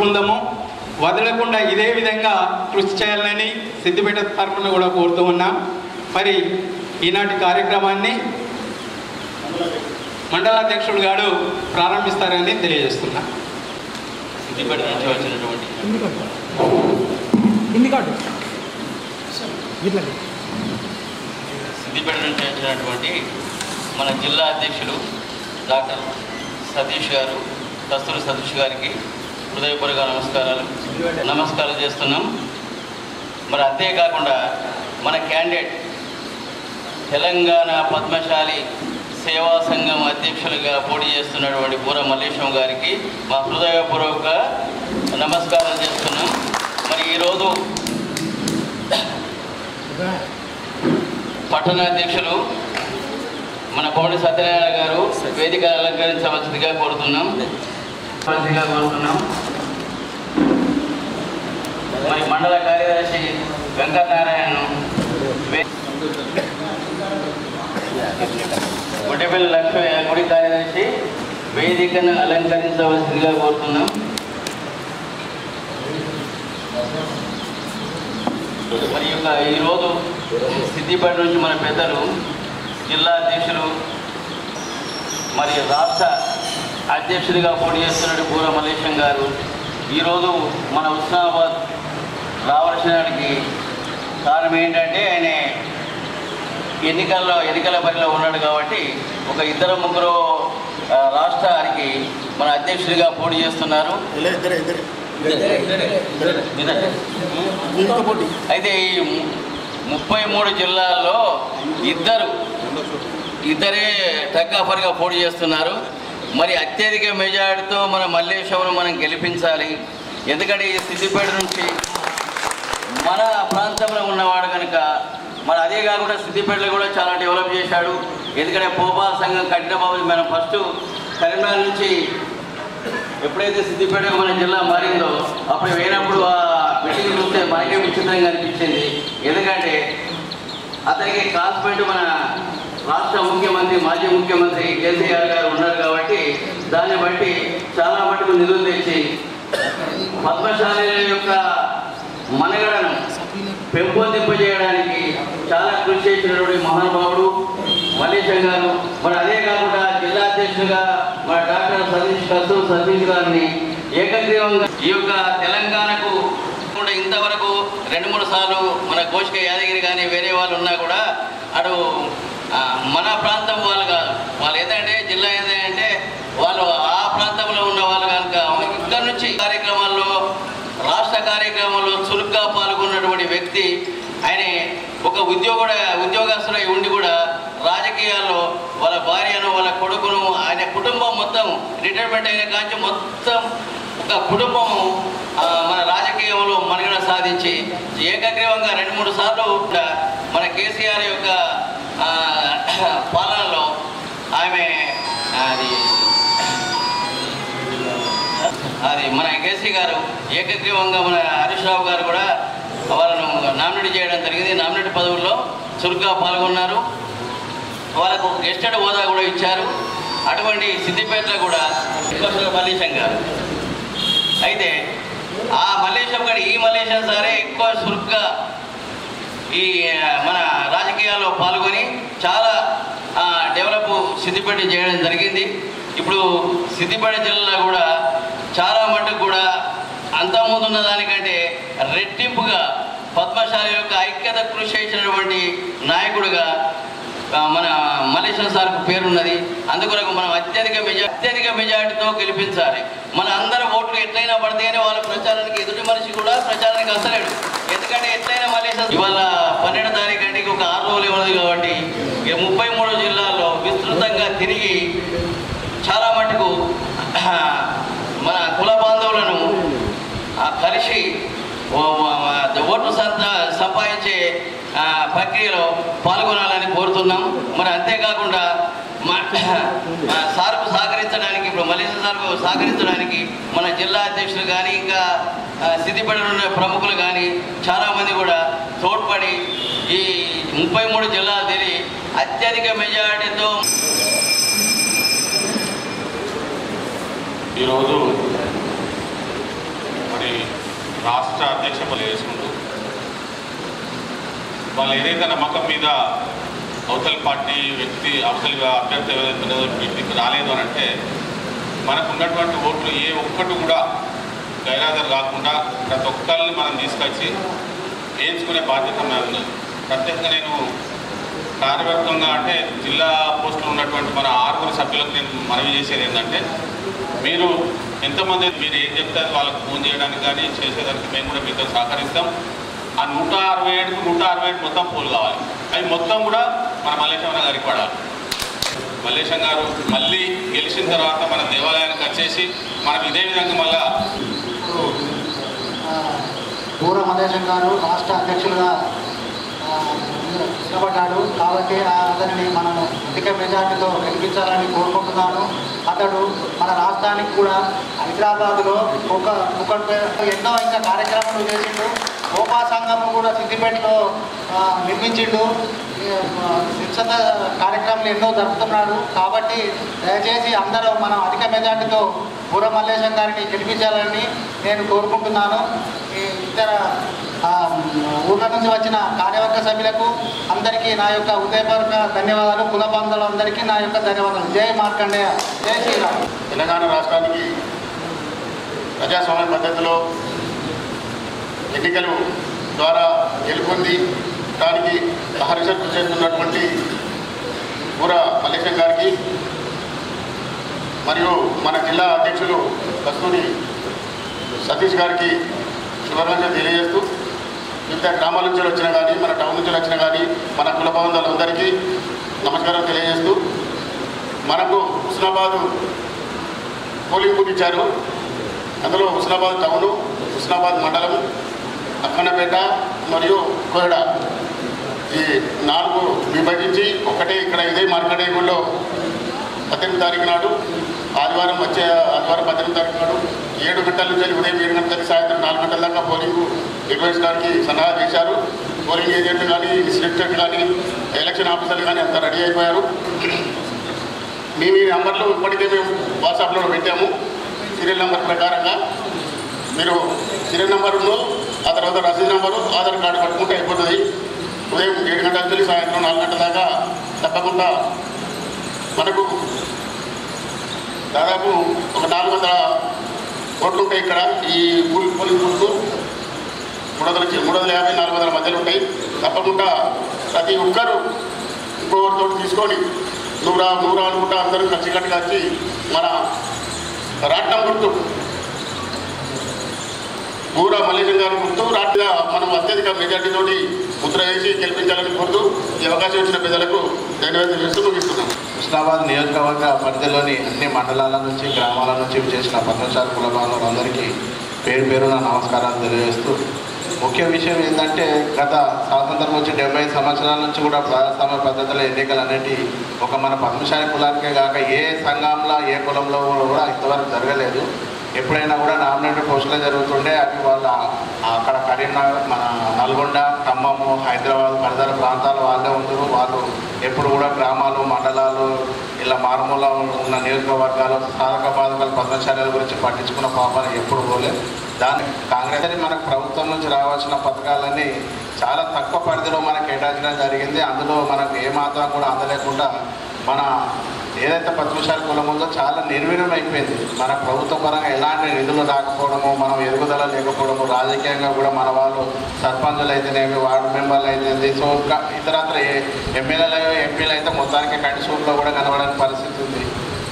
బృందము వదలకుండా ఇదే విధంగా కృషి చేయాలని సిద్దిపేట తరఫున కూడా కోరుతూ ఉన్నాం. మరి ఈనాటి కార్యక్రమాన్ని మండలాధ్యక్షుడు గారు ప్రారంభిస్తారని తెలియజేస్తున్నా. సిద్దిపేట నుంచి వచ్చినటువంటి మన జిల్లా అధ్యక్షులు డాక్టర్ సతీష్ గారు, కస్తూరి సతీష్ గారికి హృదయపూర్వక నమస్కారాలు చేస్తున్నాం. మరి అంతేకాకుండా మన క్యాండిడేట్ తెలంగాణ పద్మశాలి సేవా సంఘం అధ్యక్షులుగా పోటీ చేస్తున్నటువంటి బూర మల్లేశం గారికి మా హృదయపూర్వక నమస్కారాలు చేస్తున్నాం. మరి ఈరోజు పట్టణాధ్యక్షులు మన కోడి సత్యనారాయణ గారు వేదిక అలంకరించవలసిందిగా కోరుతున్నాం. మరి మండల కార్యదర్శి వెంకటనారాయణ, గుడ్డెపల్లి లక్ష్మి గుడి కార్యదర్శి వేదికను అలంకరించవలసిందిగా కోరుతున్నాం. మరి ఈరోజు సిద్దిపేట నుంచి మన పెద్దలు జిల్లా అధ్యక్షులు మరి రాష్ట్ర అధ్యక్షుడిగా పోటీ చేస్తున్నట్టు బూర మల్లేశం గారు ఈరోజు మన హుస్నాబాద్ రావాల్సినకి కారణం ఏంటంటే ఆయన ఎన్నికల బరిలో ఉన్నాడు కాబట్టి ఒక ఇద్దరు ముగ్గురు రాష్ట్రానికి మన అధ్యక్షుడిగా పోటీ చేస్తున్నారు. అయితే ఈ 33 జిల్లాల్లో ఇద్దరే టగ్గాఫర్గా పోటీ చేస్తున్నారు. మరి అత్యధిక మెజార్టీతో మన మల్లేశంను మనం గెలిపించాలి. ఎందుకంటే ఈ సిద్దిపేట నుంచి మన ప్రాంతంలో ఉన్నవాడు కనుక మరి అదే కాకుండా సిద్దిపేటలో కూడా చాలా డెవలప్ చేశాడు. ఎందుకంటే పోబా సంఘం కట్టిన బాబు మనం ఫస్ట్ కరీంనగర్ నుంచి ఎప్పుడైతే సిద్దిపేట మన జిల్లా మారిందో అప్పుడు వేయినప్పుడు ఆ మీటింగ్ చూస్తే మనకే విచిత్రంగా అనిపించింది. ఎందుకంటే అతనికి క్లాస్మేట్ మన రాష్ట్ర ముఖ్యమంత్రి మాజీ ముఖ్యమంత్రి కేసీఆర్ గారు ఉన్నారు కాబట్టి దాన్ని బట్టి చాలా మటుకు నిధులు తెచ్చి పద్మశాలీల యొక్క మనగడను పెంపొందింపజేయడానికి చాలా కృషి చేసినటువంటి మహానుభావుడు మల్లేశం గారు. మరి అదే కాకుండా జిల్లా అధ్యక్షుడిగా మన డాక్టర్ కస్తూరి సతీష్ గారిని ఏకగ్రీవంగా ఈ యొక్క తెలంగాణకు ఇంతవరకు 2-3 సార్లు మన కోశిక యాదగిరి కానీ వేరే వాళ్ళు ఉన్నా కూడా అటు మన ప్రాంతం వాళ్ళు కాదు, వాళ్ళు ఏదంటే జిల్లా ఏదంటే వాళ్ళు ఆ ప్రాంతంలో ఉన్న వాళ్ళు కనుక ఇక్కడ నుంచి కార్యక్రమాల్లో రాష్ట్ర కార్యక్రమాల్లో చురుగ్గా పాల్గొన్నటువంటి వ్యక్తి ఆయన. ఒక ఉద్యోగస్తులై ఉండి కూడా రాజకీయాల్లో వాళ్ళ భార్యను వాళ్ళ కొడుకును ఆయన కుటుంబం మొత్తం రిటైర్మెంట్ అయిన కాంచి మొత్తం ఒక కుటుంబము మన రాజకీయంలో మనుగడ సాధించి ఏకగ్రీవంగా 2-3 సార్లు మన కేసీఆర్ యొక్క పాలనలో ఆమె అది మన కేసీ గారు ఏకగ్రీవంగా మన హరీష్ రావు గారు కూడా వాళ్ళను నామినేట్ చేయడం జరిగింది. నామినేట్ పదవుల్లో చురుగ్గా పాల్గొన్నారు. వాళ్ళకు గెస్టెడ్ హోదా కూడా ఇచ్చారు. అటువంటి సిద్దిపేటలో కూడా మల్లేశం గారు అయితే ఆ మల్లేశం గారు ఈ మల్లేశం సారే ఎక్కువ చురుగ్గా ఈ మన రాజకీయాల్లో పాల్గొని చాలా డెవలప్ సిద్దిపేట చేయడం జరిగింది. ఇప్పుడు సిద్దిపేట జిల్లాలో కూడా చాలా మటుకు కూడా అంతకుముందున్న దానికంటే రెట్టింపుగా పద్మశాలి యొక్క ఐక్యత కృషి చేసినటువంటి నాయకుడిగా మన మల్లేశం సార్కు పేరున్నది. అందుకొరకు మనం అత్యధిక మెజార్టీతో గెలిపించాలి. మన అందరి ఓట్లు ఎట్లయినా పడితేనే వాళ్ళ ప్రచారానికి ఎదుటి మనిషి కూడా ప్రచారానికి వస్తలేడు. ఎందుకంటే ఎట్లయినా మల్లేశం ఇవాళ 12వ తారీఖు అంటే ఒక 6 రోజులు ఉన్నది కాబట్టి 33 జిల్లాల్లో విస్తృతంగా తిరిగి చాలా మటుకు మన కుల బాంధవులను కలిసి ఓట్లు సంపాదించే ప్రక్రియలో పాల్గొనాలని కోరుతున్నాం. మరి అంతేకాకుండా సార్కు సహకరించడానికి ఇప్పుడు మల్లేశం సార్కు సహకరించడానికి మన జిల్లా అధ్యక్షులు కానీ ఇంకా సిద్దిపేటలో ఉన్న ప్రముఖులు కానీ చాలామంది కూడా తోడ్పడి ఈ 33 జిల్లాలు తిరిగి అత్యధిక మెజారిటీతో ఈరోజు రాష్ట్ర అధ్యక్ష పదవి చేసుకుంటూ వాళ్ళు ఏదైతే నమ్మకం మీద అవతల పార్టీ వ్యక్తి అవతల అభ్యర్థి ఏదైతే వీటికి రాలేదు అని అంటే మనకు ఉన్నటువంటి ఓట్లు ఏ ఒక్కటి కూడా గైరాజరు కాకుండా ప్రతి ఒక్కరిని మనం తీసుకొచ్చి వేయించుకునే బాధ్యత ఉన్నది. ప్రత్యేకంగా నేను కార్యవర్గంగా అంటే జిల్లా పోస్టులు ఉన్నటువంటి మన 6 సభ్యులకు నేను మనవి చేసేది ఏంటంటే, మీరు ఎంతమంది మీరు ఏం చెప్తే వాళ్ళకు ఫోన్ చేయడానికి కానీ చేసేదానికి మేము కూడా మీతో సహకరిస్తాం. ఆ 167కు 167 మొత్తం పోలు కావాలి. అవి మొత్తం కూడా మన మల్లేశం గారికి పడాలి. మల్లేశం గారు మళ్ళీ గెలిచిన తర్వాత మన దేవాలయానికి వచ్చేసి మనం ఇదే విధంగా మళ్ళా బూర మల్లేశం గారు రాష్ట్ర అధ్యక్షులుగా నిలబడ్డాడు. కాబట్టి అతనిని మనం అధిక మెజార్టీతో గెలిపించాలని కోరుకుంటున్నాను. అతడు మన రాష్ట్రానికి కూడా హైదరాబాద్లో ఎన్నో ఇంకా కార్యక్రమాలు చేసిండు. గోపా సంఘం కూడా సిద్దిపేటలో నిర్మించిండు. శిక్షణ కార్యక్రమాలు ఎన్నో జరుపుతున్నాడు. కాబట్టి దయచేసి అందరూ మనం అధిక మెజార్టీతో బూర మల్లేశం గారిని గెలిపించాలని నేను కోరుకుంటున్నాను. ఇతర ఊళ్ళ నుంచి వచ్చిన కార్యవర్గ సభ్యులకు అందరికీ నా యొక్క హృదయపూర్వక ధన్యవాదాలు. కుల బంధువులందరికీ నా యొక్క ధన్యవాదాలు. జై మార్కండేయ, జై శ్రీరామ్. తెలంగాణ రాష్ట్రానికి ప్రజాస్వామ్య పద్ధతిలో ఎన్నికలు ద్వారా గెలుపొంది దానికి సహర్షం చేస్తున్నటువంటి బూర మల్లేశం గారికి మరియు మన జిల్లా అధ్యక్షులు కస్తూరి సతీష్ గారికి శుభాకాంక్షలు తెలియజేస్తూ, వివిధ గ్రామాల నుంచి వచ్చినా కానీ మన టౌన్ నుంచి వచ్చినా కానీ మన కుల బంధువులందరికీ నమస్కారం తెలియజేస్తూ, మనకు హుస్నాబాద్ పోలింగ్ బూత్ ఇచ్చారు. అందులో హుస్నాబాద్ టౌను, హుస్నాబాద్ మండలం, అక్కన్నపేట మరియు కోయడ ఈ 4 విభజించి ఒకటే ఇక్కడ ఇదే మార్కండేయగూడలో 18 తారీఖు నాడు ఆదివారం 18 తారీఖు నాడు 7 గంటల నుంచి ఉదయం 7 గంటలకి సాయంత్రం 4 గంటల దాకా పోలింగ్ నిర్వహించడానికి సన్నాహం చేశారు. పోలింగ్ ఏజెంట్లు కానీ, ఇన్స్పెక్టర్ కానీ, ఎలక్షన్ ఆఫీసర్లు కానీ అంతా రెడీ అయిపోయారు. మీ నెంబర్లు ఇప్పటికే మేము వాట్సాప్లో పెట్టాము. సీరియల్ నెంబర్ ప్రకారంగా మీరు సీరియల్ నెంబర్ను ఆ తర్వాత రసీదు నెంబరు, ఆధార్ కార్డు పట్టుకుంటే అయిపోతుంది. ఉదయం 7 గంటల నుంచి సాయంత్రం 4 గంటల దాకా తప్పకుండా మనకు దాదాపు ఒక 400 ఓట్లు ఉంటాయి. ఇక్కడ ఈ పోలింగ్ బూత్కు 350, 400 మధ్యలో ఉంటాయి. తప్పకుండా ప్రతి ఒక్కరూ ఇంకొకరితో తీసుకొని నూరా అనుకుంటా అందరూ కలిసికట్టుగా వచ్చి మన రాట్నం గుర్తు బూర మల్లేశం గారి గుర్తు రాట్గా మనం అత్యధిక మెజార్టీతోటి ముద్ర వేసి గెలిపించాలని కోరుతూ ఈ అవకాశం ఇచ్చిన ప్రజలకు ధన్యవాదాలు చేస్తూ ముగిస్తున్నాం. హుస్నాబాద్ నియోజకవర్గ పరిధిలోని అన్ని మండలాల నుంచి, గ్రామాల నుంచి చేసిన పద్మశాలి కుల బాంధవులందరికీ పేరు పేరున నమస్కారాలు తెలియజేస్తూ, ముఖ్య విషయం ఏంటంటే గత స్వాతంత్రం వచ్చి 70 సంవత్సరాల నుంచి కూడా ప్రజాస్వామ్య పద్ధతిలో ఎన్నికలు అనేవి ఒక మన పద్మశాలి కులానికే కాక ఏ సంఘంలో ఏ కులంలో కూడా ఇంతవరకు జరగలేదు. ఎప్పుడైనా కూడా నామినేటెడ్ పోస్టులే జరుగుతుండే. అవి వాళ్ళ అక్కడ కరీంనగర్, మన నల్గొండ, ఖమ్మము, హైదరాబాద్ పరిసర ప్రాంతాల వాళ్ళే ఉంటారు. వాళ్ళు ఎప్పుడు కూడా గ్రామాలు, మండలాలు, ఇలా మారుమూల ఉన్న నియోజకవర్గాలు సాధక బాధకాలు పద్మశాలీల గురించి పట్టించుకున్న పాపాన్ని ఎప్పుడు పోలేదు. దాన్ని కాంగ్రెస్ మనకు ప్రభుత్వం నుంచి రావాల్సిన పథకాలన్నీ చాలా తక్కువ పరిధిలో మనకు కేటాయించడం జరిగింది. అందులో మనకు ఏమాత్రం కూడా అందలేకుండా మన ఏదైతే పద్మశాలి కులం ఉందో చాలా నిర్వీర్యం అయిపోయింది. మన ప్రభుత్వ పరంగా ఎలాంటి నిధులు రాకపోవడము, మనం ఎదుగుదల లేకపోవడము, రాజకీయంగా కూడా మన వాళ్ళు సర్పంచులు అయితేనేమి, వార్డు మెంబర్లు అయితేనేది, సో ఇతరత్ర ఎమ్మెల్యేలు ఎంపీలు అయితే మొత్తానికి కంటిసూట్లో కూడా కనబడని పరిస్థితి ఉంది.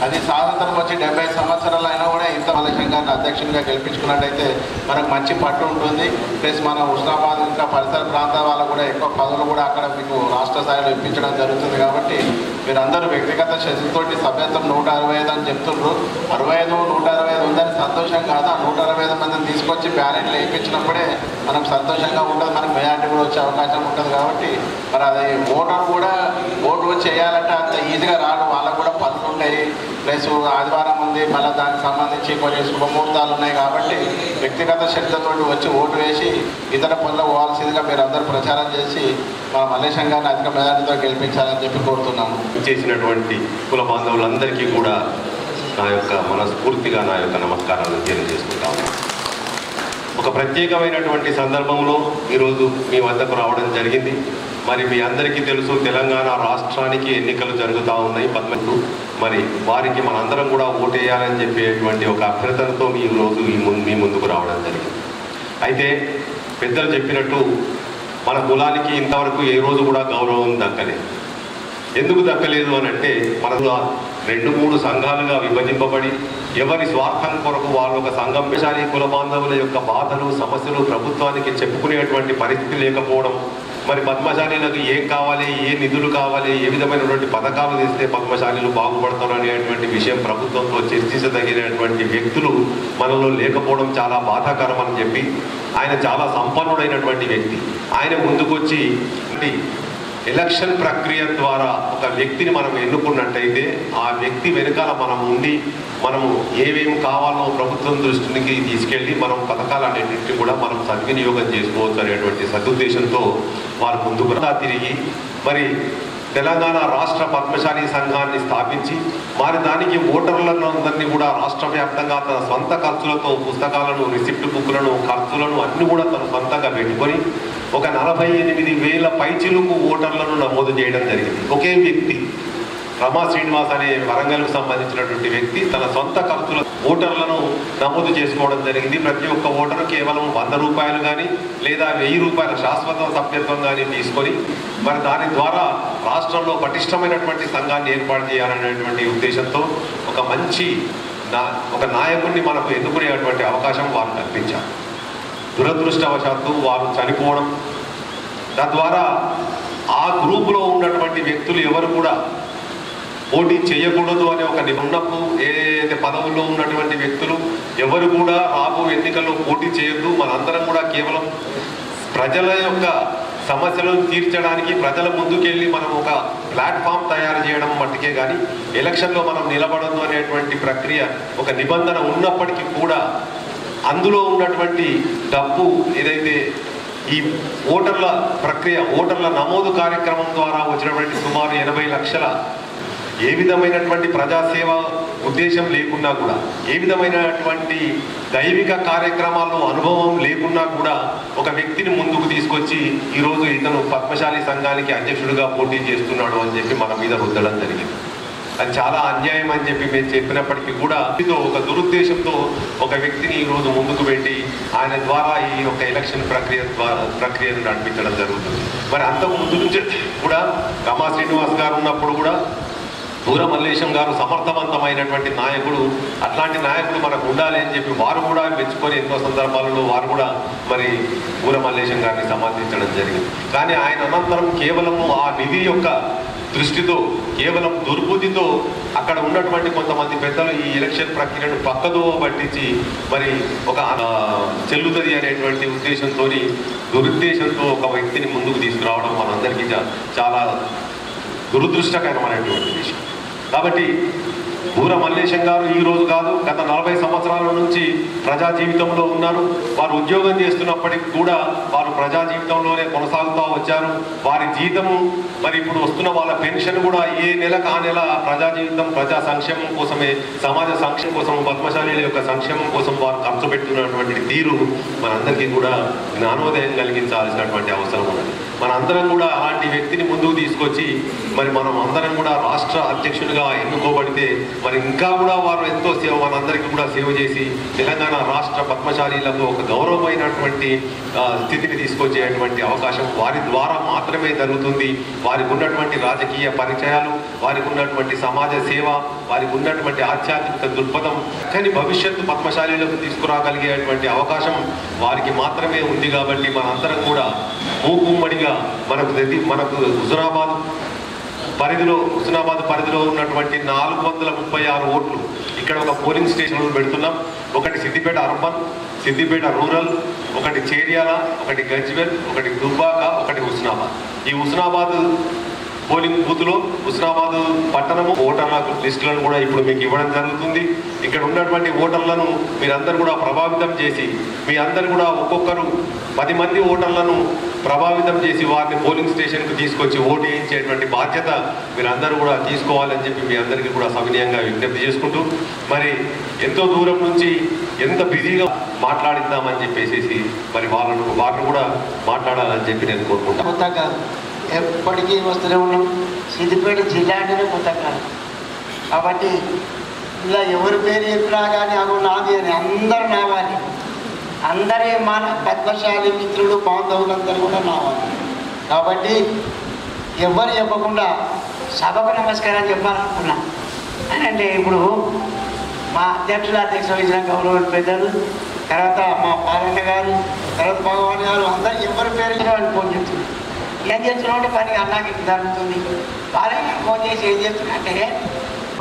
అది స్వాతంత్రం వచ్చి 70 సంవత్సరాలు అయినా కూడా ఇంత మల్లేశం గారిని అధ్యక్షునిగా గెలిపించుకున్నట్టయితే మనకు మంచి పట్టు ఉంటుంది. ప్లస్ మన హుస్నాబాద్ ఇంకా పరిసర ప్రాంతాల వాళ్ళకు కూడా ఎక్కువ పదవులు కూడా అక్కడ మీకు రాష్ట్ర స్థాయిలో ఇప్పించడం జరుగుతుంది. కాబట్టి మీరందరూ వ్యక్తిగత శక్తితోటి సభ్యత్వం 165 అని చెప్తుండ్రు. 65, 165 ఉందని సంతోషం కాదు. ఆ 165 మందిని తీసుకొచ్చి బ్యాలెట్లు వేయించినప్పుడే మనకు సంతోషంగా ఉంటుంది, మనకు మెజార్టీ కూడా వచ్చే అవకాశం ఉంటుంది. కాబట్టి మరి అది ఓటర్ కూడా ఓటు చేయాలంటే అంత ఈజీగా రాడు. వాళ్ళకు కూడా పనులు ఉంటాయి, ప్లస్ ఆదివారం ఉంది, మళ్ళీ దానికి సంబంధించి కొన్ని శుభముహూర్తాలు ఉన్నాయి. కాబట్టి వ్యక్తిగత శ్రద్ధతో వచ్చి ఓటు వేసి ఇతర పనులు పోవాల్సిందిగా మీరు అందరూ ప్రచారం చేసి మన మల్లేశం గారిని అధిక మెజార్టీతో గెలిపించాలని చెప్పి కోరుతున్నాము. చేసినటువంటి కుల బాంధవులందరికీ కూడా నా యొక్క మనస్ఫూర్తిగా నా యొక్క నమస్కారాలను తెలియజేసుకుంటాము. ఒక ప్రత్యేకమైనటువంటి సందర్భంలో ఈరోజు మీ వద్దకు రావడం జరిగింది. మరి మీ అందరికీ తెలుసు, తెలంగాణ రాష్ట్రానికి ఎన్నికలు జరుగుతూ ఉన్నాయి 12. మరి వారికి మనందరం కూడా ఓటేయాలని చెప్పేటువంటి ఒక అభ్యర్థనతో ఈరోజు మీ ముందుకు రావడం జరిగింది. అయితే పెద్దలు చెప్పినట్టు మన కులానికి ఇంతవరకు ఏ రోజు కూడా గౌరవం దక్కలేదు. ఎందుకు దక్కలేదు అని అంటే, మన 2-3 సంఘాలుగా విభజింపబడి ఎవరి స్వార్థం కొరకు వాళ్ళు ఒక సంఘం విషాలి కుల బాంధవుల యొక్క బాధలు సమస్యలు ప్రభుత్వానికి చెప్పుకునేటువంటి పరిస్థితి లేకపోవడం, మరి పద్మశాలీలకు ఏం కావాలి, ఏ నిధులు కావాలి, ఏ విధమైనటువంటి పథకాలు తెస్తే పద్మశాలీలు బాగుపడతారు అనేటువంటి విషయం ప్రభుత్వంతో చర్చించదగినటువంటి వ్యక్తులు మనలో లేకపోవడం చాలా బాధాకరం అని చెప్పి, ఆయన చాలా సంపన్నుడైనటువంటి వ్యక్తి. ఆయన ముందుకొచ్చి ఎలక్షన్ ప్రక్రియ ద్వారా ఒక వ్యక్తిని మనం ఎన్నుకున్నట్టయితే ఆ వ్యక్తి వెనుకాల మనం ఉండి మనము ఏమేమి కావాలో ప్రభుత్వం దృష్టికి తీసుకెళ్ళి మనం పథకాలన్నింటినీ కూడా మనం సద్వినియోగం చేసుకోవచ్చు అనేటువంటి సదుద్దేశంతో వారు ముందుకు తిరిగి మరి తెలంగాణ రాష్ట్ర పద్మశాలి సంఘాన్ని స్థాపించి మరి దానికి ఓటర్లందరినీ కూడా రాష్ట్ర వ్యాప్తంగా తన సొంత ఖర్చులతో పుస్తకాలను, రిసిప్ట్ బుక్లను, ఖర్చులను అన్ని కూడా తన సొంతంగా పెట్టుకొని ఒక 48,000 పైచిలుకు ఓటర్లను నమోదు చేయడం జరిగింది. ఒకే వ్యక్తి రమా శ్రీనివాస్ అనే వరంగల్కు సంబంధించినటువంటి వ్యక్తి తన సొంత ఖర్చుల ఓటర్లను నమోదు చేసుకోవడం జరిగింది. ప్రతి ఒక్క ఓటరు కేవలం 100 రూపాయలు కానీ లేదా 1000 రూపాయల శాశ్వత సభ్యత్వం కానీ తీసుకొని మరి దాని ద్వారా రాష్ట్రంలో పటిష్టమైనటువంటి సంఘాన్ని ఏర్పాటు చేయాలనేటువంటి ఉద్దేశంతో ఒక మంచి ఒక నాయకుడిని మనకు ఎన్నుకునేటువంటి అవకాశం వారు కల్పించారు. దురదృష్టవశాత్తు వారు చనిపోవడం, తద్వారా ఆ గ్రూపులో ఉన్నటువంటి వ్యక్తులు ఎవరు కూడా పోటీ చేయకూడదు అనే ఒక నిబంధనకు ఏదైతే పదవుల్లో ఉన్నటువంటి వ్యక్తులు ఎవరు కూడా రాబో ఎన్నికల్లో పోటీ చేయొద్దు, మనందరం కూడా కేవలం ప్రజల యొక్క సమస్యలను తీర్చడానికి ప్రజల ముందుకెళ్ళి మనం ఒక ప్లాట్ఫామ్ తయారు చేయడం మట్టుకే కానీ ఎలక్షన్లో మనం నిలబడద్దు అనేటువంటి ప్రక్రియ ఒక నిబంధన ఉన్నప్పటికీ కూడా అందులో ఉన్నటువంటి డబ్బు ఏదైతే ఈ ఓటర్ల ప్రక్రియ ఓటర్ల నమోదు కార్యక్రమం ద్వారా వచ్చినటువంటి సుమారు 80 లక్షల ఏ విధమైనటువంటి ప్రజాసేవ ఉద్దేశం లేకున్నా కూడా, ఏ విధమైనటువంటి దైవిక కార్యక్రమాల్లో అనుభవం లేకున్నా కూడా ఒక వ్యక్తిని ముందుకు తీసుకొచ్చి ఈరోజు ఇతను పద్మశాలి సంఘానికి అధ్యక్షుడిగా పోటీ చేస్తున్నాడు అని చెప్పి మన మీద రుద్దడం జరిగింది. అది చాలా అన్యాయం అని చెప్పి మేము చెప్పినప్పటికీ కూడా ఒక దురుద్దేశంతో ఒక వ్యక్తిని ఈరోజు ముందుకు పెట్టి ఆయన ద్వారా ఈ యొక్క ఎలక్షన్ ప్రక్రియను నడిపించడం జరుగుతుంది. మరి అంతకు ముందు నుంచి కూడా రమా శ్రీనివాస్ గారు ఉన్నప్పుడు కూడా దూర మల్లేశం గారు సమర్థవంతమైనటువంటి నాయకుడు, అట్లాంటి నాయకుడు మనకు ఉండాలి అని చెప్పి వారు కూడా మెచ్చుకొని ఎన్నో సందర్భాలలో వారు కూడా మరి దూర మల్లేశం గారిని సమర్థించడం జరిగింది. కానీ ఆయన అనంతరం కేవలము ఆ నిధి యొక్క దృష్టితో కేవలం దుర్బుద్ధితో అక్కడ ఉన్నటువంటి కొంతమంది పెద్దలు ఈ ఎలక్షన్ ప్రక్రియను పక్కదో పట్టించి మరి ఒక చెల్లుతుంది అనేటువంటి ఉద్దేశంతో దురుద్దేశంతో ఒక వ్యక్తిని ముందుకు తీసుకురావడం మనందరికీ చాలా దురదృష్టకరమైనటువంటి విషయం. కాబట్టి దూర మల్లేశం గారు ఈ రోజు కాదు, గత 40 సంవత్సరాల నుంచి ప్రజా జీవితంలో ఉన్నారు. వారు ఉద్యోగం చేస్తున్నప్పటికీ కూడా వారు ప్రజా జీవితంలోనే కొనసాగుతూ వచ్చారు. వారి జీతము మరి ఇప్పుడు వస్తున్న వాళ్ళ పెన్షన్ కూడా ఏ నెలకు ఆ నెల ప్రజా జీవితం ప్రజా సంక్షేమం కోసమే, సమాజ సంక్షేమం కోసం, పద్మశాలీల యొక్క సంక్షేమం కోసం వారు ఖర్చు పెడుతున్నటువంటి తీరు మనందరికీ కూడా జ్ఞానోదయం కలిగించాల్సినటువంటి అవసరం ఉన్నది. మనందరం కూడా అలాంటి వ్యక్తిని ముందుకు తీసుకొచ్చి మరి మనం అందరం కూడా రాష్ట్ర అధ్యక్షుడిగా ఎన్నుకోబడితే మరి ఇంకా కూడా వారు ఎంతో సేవ మనందరికీ కూడా సేవ చేసి తెలంగాణ రాష్ట్ర పద్మశాలీలకు ఒక గౌరవమైనటువంటి స్థితిని తీసుకొచ్చేటువంటి అవకాశం వారి ద్వారా మాత్రమే జరుగుతుంది. వారికి ఉన్నటువంటి రాజకీయ పరిచయాలు, వారికి ఉన్నటువంటి సమాజ సేవ, వారికి ఉన్నటువంటి ఆధ్యాత్మిక దృక్పథం కానీ భవిష్యత్తు పద్మశాలీలకు తీసుకురాగలిగేటువంటి అవకాశం వారికి మాత్రమే ఉంది. కాబట్టి మనందరం కూడా మూకుమ్మడిగా మనకు హుజురాబాద్ పరిధిలో ఉన్నటువంటి 436 ఓట్లు ఇక్కడ ఒక పోలింగ్ స్టేషన్లు పెడుతున్నాం. ఒకటి సిద్దిపేట అర్బన్, సిద్దిపేట రూరల్, ఒకటి చేర్యాల, ఒకటి గజ్వేల్, ఒకటి దుబ్బాక, ఒకటి హుస్నాబాద్. ఈ హుస్నాబాద్ పోలింగ్ బూత్లో హుస్నాబాద్ పట్టణము ఓటర్ల లిస్టులను కూడా ఇప్పుడు మీకు ఇవ్వడం జరుగుతుంది. ఇక్కడ ఉన్నటువంటి ఓటర్లను మీరందరూ కూడా ప్రభావితం చేసి మీ అందరూ కూడా ఒక్కొక్కరు 10 మంది ఓటర్లను ప్రభావితం చేసి వారిని పోలింగ్ స్టేషన్కు తీసుకొచ్చి ఓటు వేయించేటువంటి బాధ్యత మీరందరూ కూడా తీసుకోవాలని చెప్పి మీ అందరికీ కూడా సవినయంగా విజ్ఞప్తి చేసుకుంటూ మరి ఎంతో దూరం నుంచి ఎంత బిజీగా మాట్లాడిద్దామని చెప్పేసి మరి వారిని కూడా మాట్లాడాలని చెప్పి నేను కోరుకుంటాను. కొత్త కాదు, ఎప్పటికీ వస్తూనే ఉన్నాం. సిద్దిపేట జిల్లా అంటేనే కొత్త కాదు కాబట్టి ఇలా ఎవరి పేరు చెప్పినా కానీ అవి నాది అని అందరూ నావాలి. అందరి మన పద్మశాలి మిత్రులు బాంధవులందరూ కూడా నావాలి. కాబట్టి ఎవరు చెప్పకుండా సభకు నమస్కారం చెప్పాలనుకున్నా అని అంటే ఇప్పుడు మా అధ్యక్షులు వహించిన గౌరవ పెద్దలు, తర్వాత మా పాలన్న గారు, తర్వాత భగవాన్ గారు అందరూ ఎవరి పేరు వాళ్ళు ఫోన్ చేస్తున్నారు. ఏం చేస్తున్నామంటే పని అన్నాకి జరుగుతుంది. వాళ్ళకి ఫోన్ చేసి ఏం చేస్తున్నా అంటే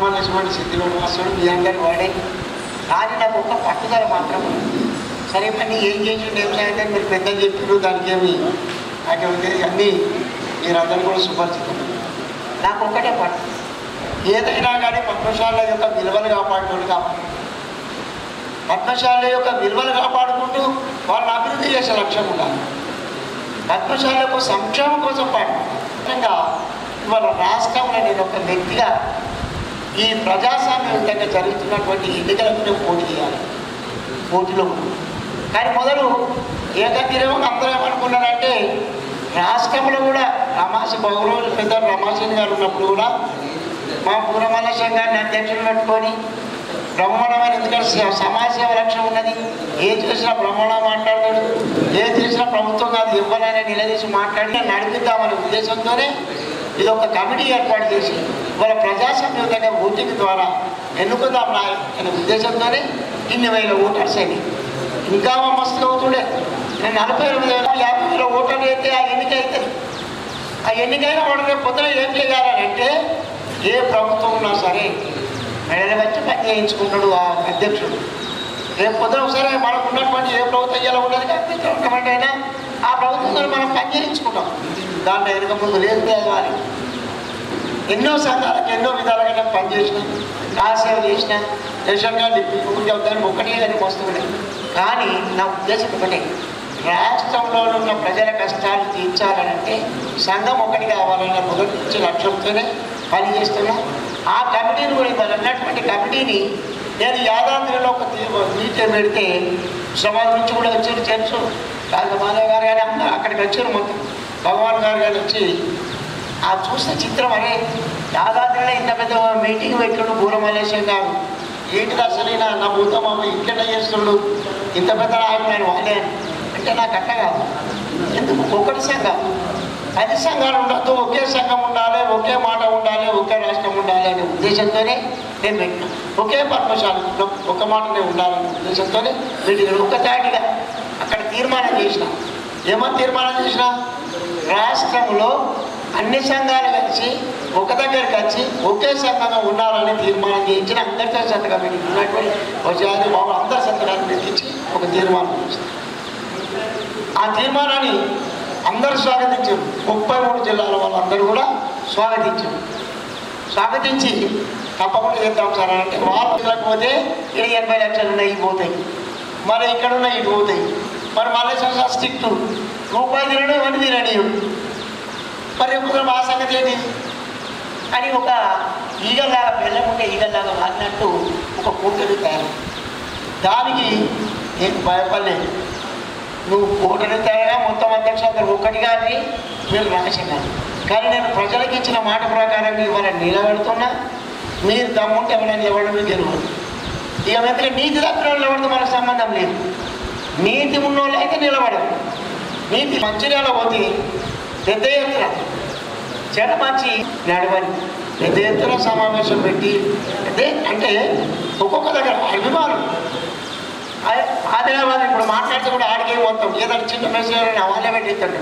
మనటువంటి సిద్ధిలో వస్తుడు మీ అందరి వాడే కానీ నాకు ఒక పట్టుదల మాత్రం సరే పని ఏం చేసిండు ఏం సాయంత్రం మీరు పెద్దలు చెప్పారు దానికి ఏమి నాకేమిటి అన్నీ మీరందరూ కూడా సుపరిచితం. నాకు ఒక్కటే పట్టు ఏదైనా కానీ పద్మశాల యొక్క విలువలు కాపాడుకోండి కాబట్టి పద్మశాల యొక్క విలువలు కాపాడుకుంటూ వాళ్ళని అభివృద్ధి చేసే లక్ష్యం ఉండాలి. పద్మశాలకు సంక్షేమం కోసం పాటుగా ఇవాళ రాష్ట్రంలో నేను ఒక వ్యక్తిగా ఈ ప్రజాస్వామ్యంగా జరుగుతున్నటువంటి ఎన్నికలకు పోటీ చేయాలి. పోటీలో కానీ మొదలు ఏకగ్రీవం అందరూ ఏమనుకున్నారంటే రాష్ట్రంలో కూడా రమాసి బహురోజు పెద్ద రమాసేన్ గారు ఉన్నప్పుడు కూడా మా పూర్వమల్ల సంఘాన్ని అధ్యక్షులు పెట్టుకొని బ్రహ్మాండమైన ఎందుకంటే సమాజ సేవ లక్ష్యం ఉన్నది. ఏ చేసినా బ్రహ్మాండం మాట్లాడతాడు, ఏ చేసినా ప్రభుత్వం కాదు ఇవ్వాలని నిలదీసి మాట్లాడి నడిపిద్దామనే ఉద్దేశంతోనే ఇది ఒక కమిటీ ఏర్పాటు చేసి వాళ్ళ ప్రజాస్వామ్యంగా ఓటింగ్ ద్వారా ఎన్నుకుందాం అనే ఉద్దేశంతోనే ఇన్ని వేల ఓటర్స్ అయినాయి. ఇంకా మస్తుగా అవుతుండే నేను 48,000 ఓటర్లు అయితే ఆ ఎన్నిక అవుతుంది. ఆ ఎన్నికైన వాడు పొద్దున ఏం చేయాలని అంటే ఏ ప్రభుత్వం ఉన్నా సరే మెడలు వచ్చి పని చేయించుకుంటాడు ఆ అధ్యక్షుడు. రేపు పొద్దున సరే మనకు ఉన్నటువంటి ఏ ప్రభుత్వం ఇలా ఉన్నది కాబట్టి అయినా ఆ ప్రభుత్వంతో మనం పని చేయించుకుంటాం. దాంట్లో వెనుక ముందు లేదు పేదవారి ఎన్నో సంఘాలకు ఎన్నో విధాలుగా పనిచేసిన కాసేవ చేసిన రేషన్ కార్డు దానికి ఒకటే దానికి వస్తున్నాయి. కానీ నా ఉద్దేశం ఒకటే రాష్ట్రంలో ఉన్న ప్రజల కష్టాలు తీర్చాలంటే సంఘం ఒకటి కావాలన్న మొదటి నుంచి లక్ష్యంతోనే పనిచేస్తున్నా. ఆ కమిటీని కూడా ఇవాళ అన్నటువంటి కమిటీని నేను యాదాద్రిలో ఒక మీటింగ్ పెడితే సమాజం నుంచి కూడా వచ్చారు తెలుసు రాజమాధవ్ గారు కానీ అందరూ అక్కడికి వచ్చారు. మొత్తం భగవాన్ గారు కానీ వచ్చి ఆ చూసిన చిత్రం అనే యాదాద్రిలో ఇంత పెద్ద మీటింగ్ పెట్టాడు పూర్వమల్లేశం గారు ఏంటిది అసలు నా భూతం అమ్మ ఇంట్లో చేస్తున్నాడు ఇంత పెద్ద ఆయన వాళ్ళే అంటే నాకు అట్ట కాదు. ఎందుకు ఒకటి సంఘం 10 సంఘాలు ఉండద్దు, ఒకే సంఘం ఉండాలి, ఒకే మాట ఉండాలి, ఒకే రాష్ట్రం ఉండాలి అనే ఉద్దేశంతోనే నేను పెట్టినా. ఒకే పద్మశాల ఒక మాటనే ఉండాలనే ఉద్దేశంతోనే వీటిని ఒక్కతాటిగా అక్కడ తీర్మానం చేసిన. ఏమని తీర్మానం చేసిన రాష్ట్రంలో అన్ని సంఘాలు కలిసి ఒక దగ్గరికి వచ్చి ఒకే సంఘంగా ఉండాలని తీర్మానం చేయించిన అందరితో సంతకాలు పెట్టినటువంటి జాతి బాబు అందరి సంతకాలు పెట్టించి ఒక తీర్మానం చేసిన. ఆ తీర్మానాన్ని అందరూ స్వాగతించారు. 33 జిల్లాల వాళ్ళందరూ కూడా స్వాగతించి తప్పకుండా చేద్దాం సార్ అని అంటే వాళ్ళు పోతే ఇక్కడ 80 లక్షలు ఉన్నాయి ఇవి పోతాయి, మరి ఇక్కడ ఉన్నాయి ఇటు పోతాయి, మరి మళ్ళీ స్ట్రిక్ట్ రూపాయి తినడం ఇవన్నీ తిననీయుడు, మరి ఎప్పుడు మా సంగతి ఏంటి అని ఒక ఈగల్లాగా బెల్లం ఉంటే ఈగల్లాగా వాడినట్టు ఒక కూటమి తయారు. దానికి నేను భయపడలేదు. నువ్వు కూటమి తయారుగా మొత్తం అధ్యక్షులు ఒక్కటిగా మీరు రాసినారు. కానీ నేను ప్రజలకు ఇచ్చిన మాట ప్రకారం ఇవాళ నిలబెడుతున్నా. మీరు దమ్ముంటే ఎవరైనా నిలబడడం గెలవదు. ఇక వెంటనే నీతి తప్పిన వాళ్ళు ఎవరితో మనకు సంబంధం లేదు. నీతి ఉన్నోళ్ళు అయితే నిలబడదు. నీతి మంచిర్యాల పోతే పెద్ద ఎత్తున చెడమంచి నడవని పెద్ద ఎత్తున సమావేశం పెట్టి అంటే ఒక్కొక్క దగ్గర అభిమానులు ఆదిలాబాద్ ఇప్పుడు మాట్లాడితే కూడా ఆడికే మొత్తం ఏదైనా చిన్న మెసేజ్ వాళ్ళే పెట్టిస్తాడు.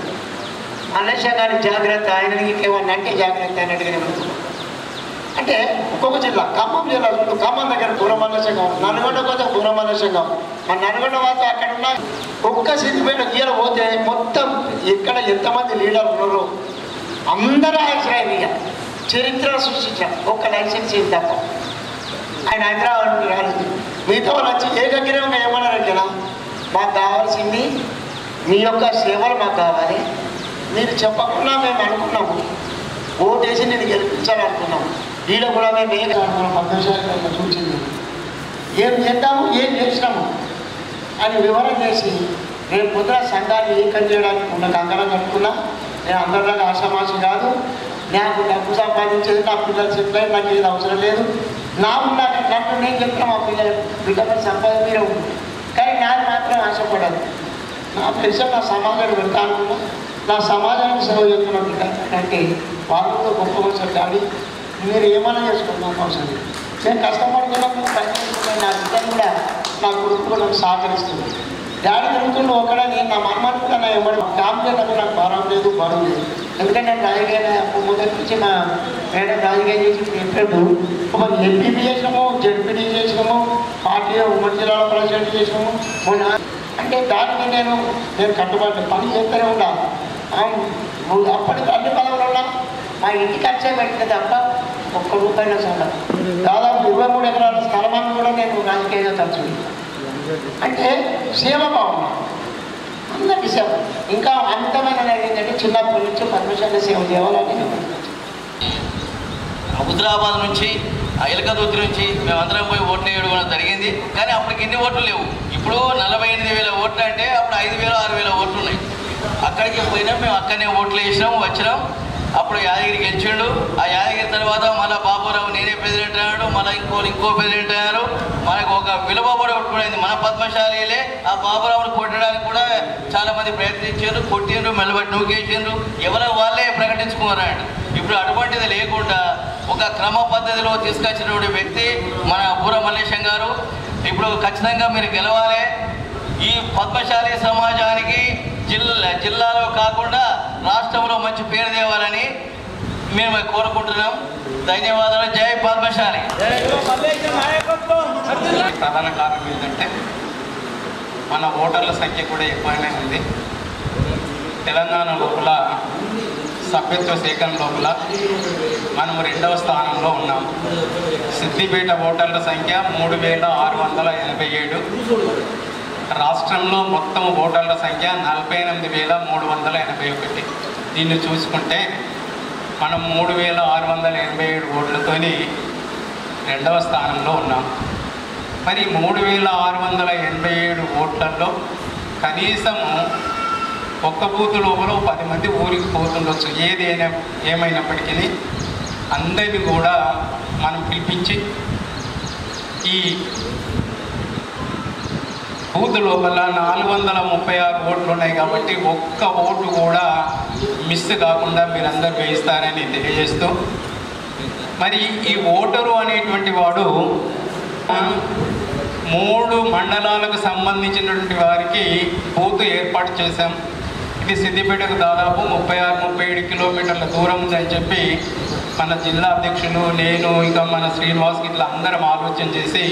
మల్లేశం గారి జాగ్రత్త, ఆయనకి ఏమన్నా అంటే జాగ్రత్త అన్నట్టుగానే ఉంటుంది. అంటే ఒక్కొక్క జిల్లా ఖమ్మం జిల్లా ఖమ్మం దగ్గర పూర్వమల్లేశం కావాలి, నల్గొండ కోసం పూర్వమల్లేశం కావాలి. మన నల్గొండ వాళ్ళతో అక్కడ ఉన్న ఒక్క సిద్ధిపేట గీల పోతే మొత్తం ఎక్కడ ఎంతమంది లీడర్లు ఉన్నారో అందరూ ఆయన చరిత్ర సృష్టించారు. ఒక్క లైసెన్స్ ఏం తప్ప ఆయన హైదరాబాద్ రాలేదు. మిగతా వాళ్ళు వచ్చి ఏకగ్రీవంగా ఏమన్నారంటే మాకు కావాల్సింది మీ యొక్క సేవలు మాకు కావాలి. మీరు చెప్పకుండా మేము అనుకున్నాము, ఓటేసి నేను గెలిపించాలనుకున్నాము. వీళ్ళు కూడా మేము ఏం పద్మశాలి చూసింది ఏం చేద్దాము ఏం చేసినాము అని వివరణ చేసి నేను పొద్దున సంఘాన్ని ఏకం చేయడానికి ఉన్న కంకణం కట్టుకున్నా. నేను అందరిలాగా ఆశామాషి కాదు. నాకు డబ్బు సంపాదించేది నా పిల్లలు చెప్పలేదు, నాకు ఏది అవసరం లేదు. నా ఉన్నట్టు నేను చెప్పిన మా పిల్లలు బిడ్డపై సంపాదన మీరే ఉంటుంది, కానీ నాకు మాత్రం ఆశపడదు. నా పెన్షన్ నా సమాజాన్ని పెడతా అనుకున్నా. నా సమాజానికి సేవ చేస్తున్న బిడ్డ అంటే వాళ్ళతో గొప్ప అవసరం డాడీ మీరు ఏమైనా చేసుకోండి, నాకు అవసరం లేదు. నేను కష్టపడుతున్నప్పుడు పని చేసుకున్నాను. నా బిడ్డను కూడా నా కొడుకు కూడా నాకు సహకరిస్తుంది. డాడీ తిరుగుతుండే ఒకడే నేను నా మనమాన్ని కూడా నా ఎవరు ఫ్యామిలీ నాకు భారం లేదు, బరువు లేదు. ఎందుకంటే నేను రాజకీయ అప్పుడు మొదటి నుంచి మా మేడం రాజకీయ చేసి చెప్పాడు. ఒక ఎంపీపీ చేసినాము, జడ్పీడీ చేసినాము, పార్టీ ఉమ్మడి జిల్లాలో ప్రెసిడెంట్ చేసినాము. మొన్న అంటే దానికి నేను కట్టుబడి పని చేస్తూనే ఉండాలి. అప్పటికి అన్ని పదవులలో మా ఇంటి ఖర్చే పెట్టిన తప్ప ఒక్క రూపాయల సంగతి. దాదాపు 23 ఎకరాల స్థలమాన్ని కూడా నేను రాజకీయంగా ఖర్చు పెట్టాను. అంటే సేవ భావన, అందరికీ సేవ. ఇంకా అమితమైన ఏంటంటే చిన్నప్పటి నుంచి పరమేశ్వరుని సేవ చేయాలని హుజరాబాద్ నుంచి ఎలకదుర్తి నుంచి మేమందరం పోయి ఓట్లు వేయడం కూడా జరిగింది. కానీ అప్పటికి ఇన్ని ఓట్లు లేవు. ఇప్పుడు 48,000 ఓట్లు అంటే అప్పుడు 5,000 6,000 ఓట్లు ఉన్నాయి. అక్కడికి పోయినా మేము అక్కడనే ఓట్లు వేసినాము, వచ్చినాం. అప్పుడు యాదగిరి గెలిచిండు. ఆ యాదగిరి తర్వాత మళ్ళీ బాబురావు నేనే ప్రెసిడెంట్ అయ్యాడు, మళ్ళీ ఇంకో ప్రెసిడెంట్ అయ్యారు. మనకు ఒక విలువ కూడా ఒట్టుకునేది. మన పద్మశాలీలే ఆ బాబురావును కొట్టడానికి కూడా చాలామంది ప్రయత్నించారు, కొట్టిండ్రు, మెల్లబట్టి నూకేసిండ్రు. ఎవరో వాళ్ళే ప్రకటించుకున్నారండి. ఇప్పుడు అటువంటిది లేకుండా ఒక క్రమ పద్ధతిలో తీసుకొచ్చినటువంటి వ్యక్తి మన బూర మల్లేశం గారు. ఇప్పుడు ఖచ్చితంగా మీరు గెలవాలి. ఈ పద్మశాలి సమాజానికి జిల్లాలో కాకుండా రాష్ట్రంలో మంచి పేరు తేవాలని మేము కోరుకుంటున్నాం. ధన్యవాదాలు. జై పద్మశాలి. ప్రధాన కారణం ఏంటంటే మన ఓటర్ల సంఖ్య కూడా ఎక్కువనే ఉంది. తెలంగాణ లోపల సభ్యత్వ సేకరణ లోపల మనం 2వ స్థానంలో ఉన్నాం. సిద్దిపేట ఓటర్ల సంఖ్య 3,687. రాష్ట్రంలో మొత్తం ఓటర్ల సంఖ్య 48,381. దీన్ని చూసుకుంటే మనం 3,687 ఓట్లతోని 2వ స్థానంలో ఉన్నాం. మరి 3,687 ఓట్లలో కనీసము ఒక్క బూత్ లోపల 10 మంది ఊరికి పోతుండొచ్చు. ఏమైనప్పటికీ అందరినీ కూడా మనం పిలిపించి ఈ బూత్ లోపల 436 ఓట్లు ఉన్నాయి కాబట్టి ఒక్క ఓటు కూడా మిస్ కాకుండా మీరందరూ వేయిస్తారని తెలియజేస్తూ, మరి ఈ ఓటరు అనేటువంటి వాడు 3 మండలాలకు సంబంధించినటువంటి వారికి బూత్ ఏర్పాటు చేశాం. ఇది సిద్దిపేటకు దాదాపు 36-37 కిలోమీటర్ల దూరం ఉందని చెప్పి మన జిల్లా అధ్యక్షులు, నేను, ఇంకా మన శ్రీనివాస్ ఇట్లా అందరం ఆలోచన చేసి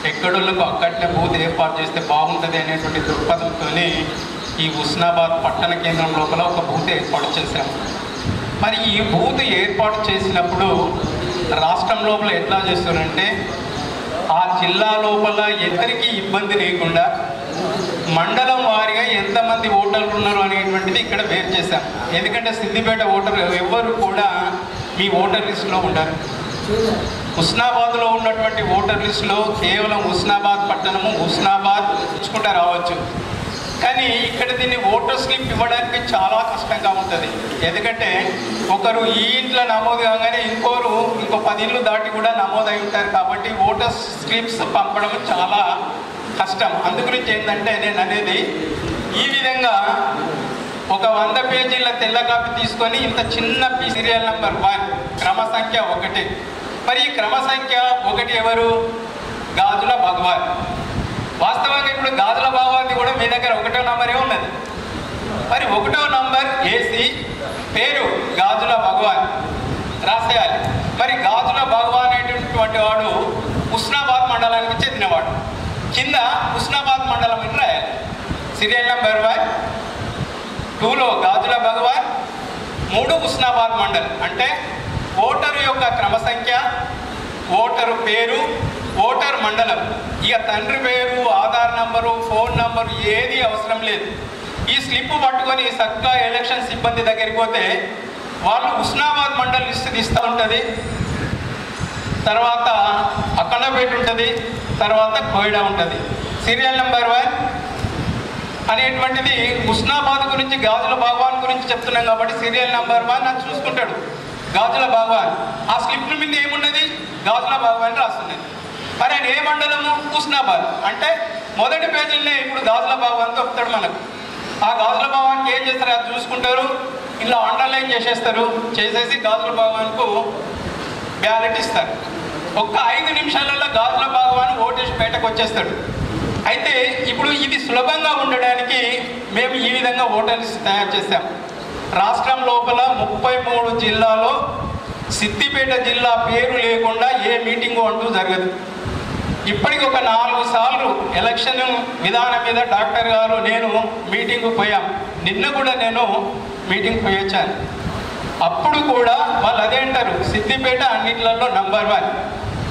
ఎక్కడోళ్ళకు అక్కడనే బూత్ ఏర్పాటు చేస్తే బాగుంటుంది అనేటువంటి దృక్పథంతో ఈ హుస్నాబాద్ పట్టణ కేంద్రం లోపల ఒక బూత్ ఏర్పాటు చేశాం. మరి ఈ బూత్ ఏర్పాటు చేసినప్పుడు రాష్ట్రం లోపల ఎట్లా చేస్తారంటే ఆ జిల్లా లోపల ఎవరికి ఇబ్బంది లేకుండా మండలం వారీగా ఎంతమంది ఓటర్లు ఉన్నారు అనేటువంటిది ఇక్కడ వేరు చేశాం. ఎందుకంటే సిద్దిపేట ఓటర్లు ఎవరు కూడా మీ ఓటర్ లిస్టులో ఉండరు. హుస్నాబాద్లో ఉన్నటువంటి ఓటర్ లిస్టులో కేవలం హుస్నాబాద్ పట్టణము, హుస్నాబాద్ ఇచ్చుకుంటూ రావచ్చు. కానీ ఇక్కడ దీన్ని ఓటర్ స్లిప్ ఇవ్వడానికి చాలా కష్టంగా ఉంటుంది. ఎందుకంటే ఒకరు ఈ ఇంట్లో నమోదు కాగానే ఇంకో 10 ఇళ్ళు దాటి కూడా నమోదై ఉంటారు. కాబట్టి ఓటర్ స్లిప్స్ పంపడం చాలా కష్టం. అందుగురించి ఏంటంటే నేను అనేది ఈ విధంగా ఒక 100 పేజీల తెల్ల కాపీ తీసుకొని ఇంత చిన్న సీరియల్ నెంబర్ 1 క్రమ సంఖ్య 1. మరి ఈ క్రమ సంఖ్య 1 ఎవరు? గాజుల భగవాన్. వాస్తవంగా ఇప్పుడు గాజుల భగవాన్ది కూడా మీ దగ్గర 1వ నంబరే ఉన్నది. మరి 1వ నంబర్ వేసి పేరు గాజుల భగవాన్ రాసేయాలి. మరి గాజుల భగవాన్ అనేటువంటి వాడు హుస్నాబాద్ మండలానికి చెందినవాడు. కింద హుస్నాబాద్ మండలం అని రాయాలి. సీరియల్ నెంబర్ 1 2లో గాజుల భగవాన్, 3 హుస్నాబాద్ మండల్. అంటే ఓటరు యొక్క క్రమ సంఖ్య, ఓటరు పేరు, ఓటర్ మండలం. ఇక తండ్రి పేరు, ఆధార్ నంబరు, ఫోన్ నంబరు ఏది అవసరం లేదు. ఈ స్లిప్ పట్టుకొని చక్కగా ఎలక్షన్ సిబ్బంది దగ్గరికి పోతే వాళ్ళు హుస్నాబాద్ మండల్ లిస్ట్ తీస్తూ ఉంటుంది. తర్వాత అక్కడపేట ఉంటుంది, తర్వాత కోయిడా ఉంటుంది. సీరియల్ నెంబర్ 1 అనేటువంటిది హుస్నాబాద్ గురించి, గాజుల భగవాన్ గురించి చెప్తున్నాం కాబట్టి సీరియల్ నెంబర్ 1 అని చూసుకుంటాడు. గాజుల భగవాన్ ఆ స్లిప్ మీద ఏమున్నది? గాజుల భగవాన్ రాస్తున్నది. మరి ఆయన ఏ మండలము? హుస్నాబాద్. అంటే మొదటి పేజీలనే ఇప్పుడు గాజుల భగవాన్ చెప్తాడు మనకు. ఆ గాజుల భగవాన్కి ఏం చేస్తారు? అది చూసుకుంటారు, ఇలా అండర్లైన్ చేసేస్తారు. చేసేసి గాజుల భగవాన్కు బ్యాలెట్ ఇస్తారు. ఒక్క 5 నిమిషాలలో గాజుల భగవాన్ ఓటేసి బయటకు వచ్చేస్తాడు. అయితే ఇప్పుడు ఇది సులభంగా ఉండడానికి మేము ఈ విధంగా ఓటర్స్ తయారు చేశాం. రాష్ట్రం లోపల 33 జిల్లాలో సిద్దిపేట జిల్లా పేరు లేకుండా ఏ మీటింగు అంటూ జరగదు. ఇప్పటికి ఒక 4 సార్లు ఎలక్షన్ విధానం మీద డాక్టర్ గారు నేను మీటింగ్కు పోయాం. నిన్న కూడా నేను మీటింగ్ పోయి వచ్చాను. అప్పుడు కూడా వాళ్ళు అదే అంటారు, సిద్దిపేట అన్నిట్లలో నంబర్ 1.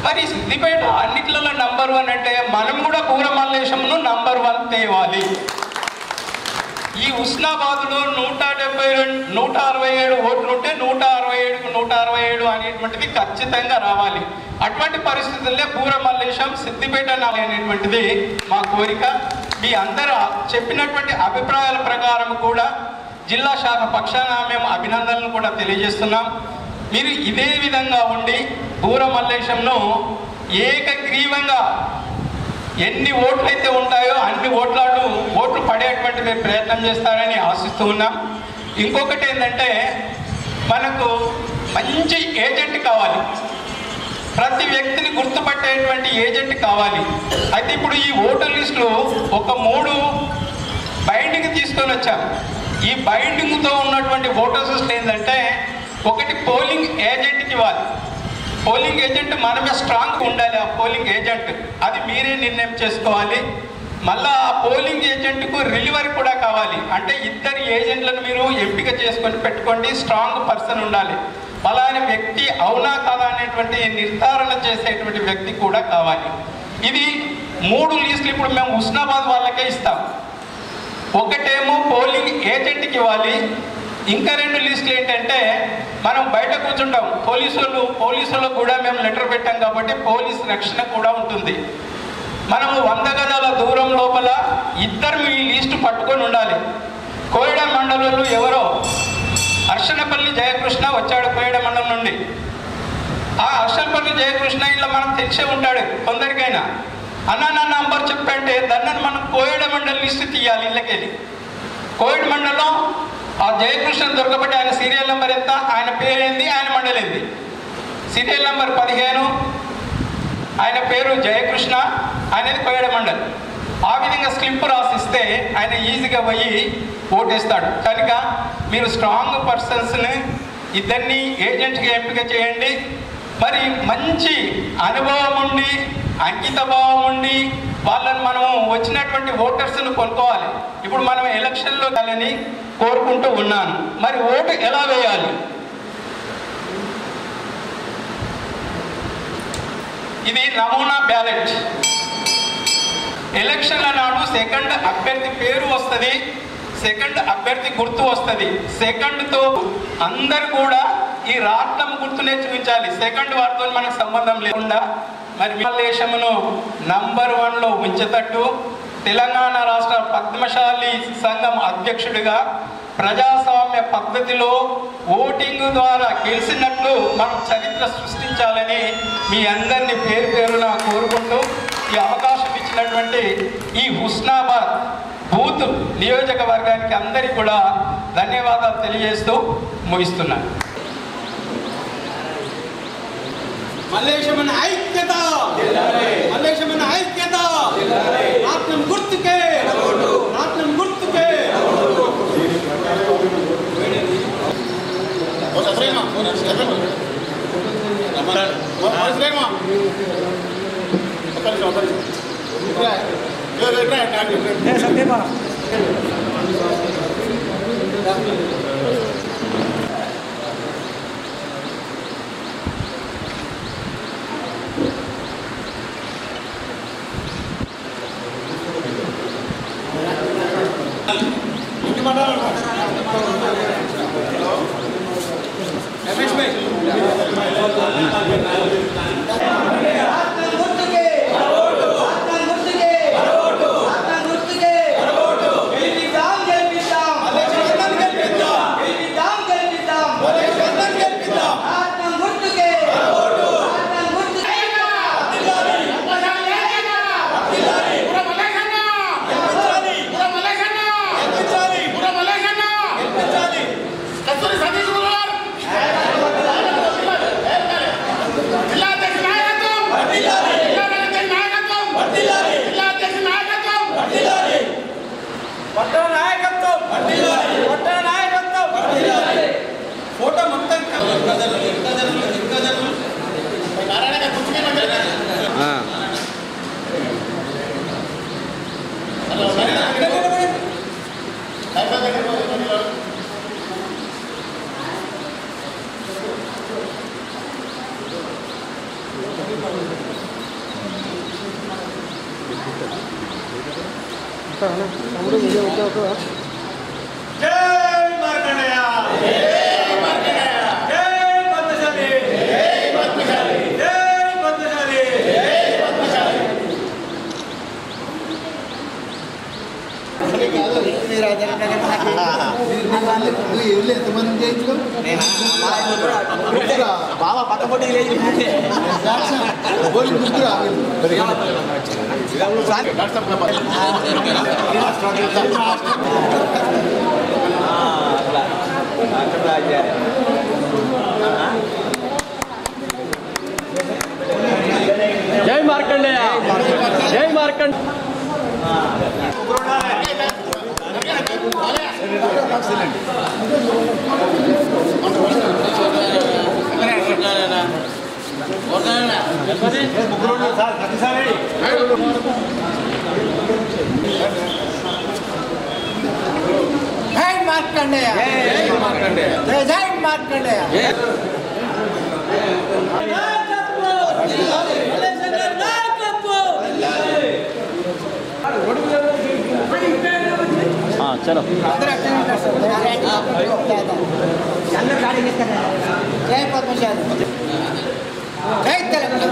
మరి సిద్దిపేట అన్నిట్లలో నంబర్ 1 అంటే మనం కూడా కూర మల్లేశంను నంబర్ 1 తేవాలి. ఈ హుస్నాబాద్లో 167 ఓట్లు ఉంటే 167కు 167 అనేటువంటిది ఖచ్చితంగా రావాలి. అటువంటి పరిస్థితుల్లో కూర మల్లేశం సిద్దిపేట అనేటువంటిది మా కోరిక. మీ అందరూ చెప్పినటువంటి అభిప్రాయాల ప్రకారం కూడా జిల్లా శాఖ పక్షాన మేము అభినందనలు కూడా తెలియజేస్తున్నాం. మీరు ఇదే విధంగా ఉండి కూర మల్లేశంను ఏకగ్రీవంగా ఎన్ని ఓట్లు అయితే ఉంటాయో అన్ని ఓట్లు పడేటువంటి మీరు ప్రయత్నం చేస్తారని ఆశిస్తూ ఉన్నాం. ఇంకొకటి ఏంటంటే మనకు మంచి ఏజెంట్ కావాలి, ప్రతి వ్యక్తిని గుర్తుపట్టేటువంటి ఏజెంట్ కావాలి. అయితే ఇప్పుడు ఈ ఓటర్ లిస్టులు ఒక 3 బైండింగ్ తీసుకొని వచ్చాం. ఈ బైండింగ్తో ఉన్నటువంటి ఓటర్ లిస్ట్ ఏంటంటే, ఒకటి పోలింగ్ ఏజెంట్కి ఇవ్వాలి. పోలింగ్ ఏజెంట్ మనమే స్ట్రాంగ్ ఉండాలి. ఆ పోలింగ్ ఏజెంట్ అది మీరే నిర్ణయం చేసుకోవాలి. మళ్ళీ ఆ పోలింగ్ ఏజెంట్కు రిలీవర్ కూడా కావాలి. అంటే 2 ఏజెంట్లను మీరు ఎంపిక చేసుకొని పెట్టుకోండి. స్ట్రాంగ్ పర్సన్ ఉండాలి. అలానే వ్యక్తి అవునా కాదా అనేటువంటి నిర్ధారణ చేసేటువంటి వ్యక్తి కూడా కావాలి. ఇది 3 లిస్టులు ఇప్పుడు మేము హుస్నాబాద్ వాళ్ళకే ఇస్తాం. ఒకటేమో పోలింగ్ ఏజెంట్కి ఇవ్వాలి. ఇంకా 2 లిస్టులు ఏంటంటే, మనం బయట కూర్చుంటాం, పోలీసులకు కూడా మేము లెటర్ పెట్టాం కాబట్టి పోలీస్ రక్షణ కూడా ఉంటుంది. మనము 100 గజాల దూరం లోపల 2 మీ లిస్టు పట్టుకొని ఉండాలి. కోయడ మండలంలో ఎవరో అర్షనపల్లి జయకృష్ణ వచ్చాడు కోయడ మండలం నుండి. ఆ అర్షనపల్లి జయకృష్ణ ఇలా మనం తెలిసే ఉంటాడు కొందరికైనా. అన్న నా నంబర్ చెప్పంటే దాన్ని మనం కోయడ మండలి లిస్టు తీయాలి. ఇళ్ళకెళ్ళి కోయడ మండలం ఆ జయకృష్ణ దొరకబట్టి ఆయన సీరియల్ నెంబర్ ఎంత, ఆయన పేరేంది, ఆయన మండలింది. సీరియల్ నెంబర్ 15 ఆయన పేరు జయకృష్ణ, అనేది కోయడ మండలి. ఆ విధంగా స్లిప్ రాసిస్తే ఆయన ఈజీగా పోయి ఓటేస్తాడు. కనుక మీరు స్ట్రాంగ్ పర్సన్స్ని 2 ఏజెంట్గా ఎంపిక చేయండి. మరి మంచి అనుభవం ఉండి అంకిత భావం ఉండి వాళ్ళని మనం వచ్చినటువంటి ఓటర్స్ను కొనుక్కోవాలి. ఇప్పుడు మనం ఎలక్షన్లో వెళ్ళని కోరుకుంటూ ఉన్నాను. మరి ఓటు ఎలా వేయాలి? ఇది నమూనా బ్యాలెట్. ఎలక్షన్ల నాడు 2nd అభ్యర్థి పేరు వస్తుంది, 2nd అభ్యర్థి గుర్తు వస్తుంది. 2తో అందరు కూడా ఈ రాట్నం గుర్తునే చూపించాలి. 2nd వారితో మనకు సంబంధం లేకుండా మరి దేశమును నంబర్ 1లో ఉంచేటట్టు తెలంగాణ రాష్ట్ర పద్మశాలి సంఘం అధ్యక్షుడిగా ప్రజాస్వామ్య పద్ధతిలో ఓటింగ్ ద్వారా గెలిచినట్లు మనం చరిత్ర సృష్టించాలని మీ అందరినీ పేరు పేరున కోరుకుంటూ ఈ అవకాశం ఇచ్చినటువంటి ఈ హుస్నాబాద్ బూత్ నియోజకవర్గానికి అందరికీ కూడా ధన్యవాదాలు తెలియజేస్తూ ముగిస్తున్నాను. మల్లేశమన్న ఐక్యత, మల్లేశమన్న ఐక్యత, రాట్నం గుర్తుకే, రాట్నం గుర్తుకే. రమేష్ భాయ్ గుర్తుకే పట్టణ నాయకత్వం పట్టణ నాయకత్వం ఫోటో మొత్తం జై మార్కండేయ జై మార్కండేయ జై పద్మశాలి జై పద్మశాలి జై పద్మశాలి జై పద్మశాలి బాబా పక్క పొట్టి జై మార్కండేయ జై మార్కండ జై మార్కండేయ జై మార్కండేయ చలో జై పద్మశాలి జై తెలంగాణ